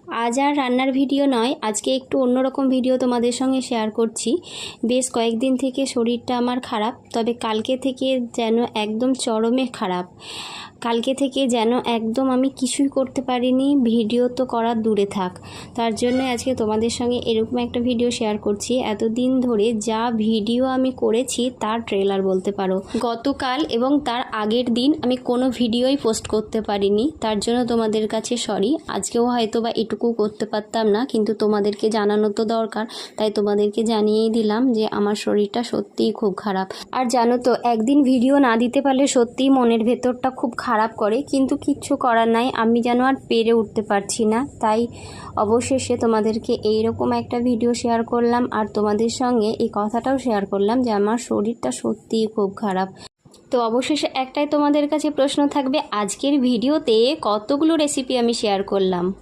আজ আর রান্নার ভিডিও নয়, আজকে একটু অন্যরকম ভিডিও তোমাদের সঙ্গে শেয়ার করছি। বেশ কয়েকদিন থেকে শরীরটা আমার খারাপ, তবে কালকে থেকে যেন একদম চরমে খারাপ। কালকে থেকে যেন একদম আমি কিছুই করতে পারিনি, ভিডিও তো করার দূরে থাক। তার জন্য আজকে তোমাদের সঙ্গে এরকম একটা ভিডিও শেয়ার করছি। এতদিন ধরে যা ভিডিও আমি করেছি তার ট্রেলার বলতে পারো। গতকাল এবং তার আগের দিন আমি কোনো ভিডিওই পোস্ট করতে পারিনি, তার জন্য তোমাদের কাছে সরি। আজকেও হয়তো বা এটুকু করতে পারতাম না, কিন্তু তোমাদেরকে জানানো তো দরকার, তাই তোমাদেরকে জানিয়েই দিলাম যে আমার শরীরটা সত্যিই খুব খারাপ। আর জানো তো, একদিন ভিডিও না দিতে পারলে সত্যিই মনের ভেতরটা খুব খারাপ করে, কিন্তু কিচ্ছু করার নাই, আমি যেন আর পেরে উঠতে পারছি না। তাই অবশেষে তোমাদেরকে এইরকম একটা ভিডিও শেয়ার করলাম, আর তোমাদের সঙ্গে এই কথাটাও শেয়ার করলাম যে আমার শরীরটা সত্যিই খুব খারাপ। তো অবশেষে একটাই তোমাদের কাছে প্রশ্ন থাকবে, আজকের ভিডিওতে কতগুলো রেসিপি আমি শেয়ার করলাম।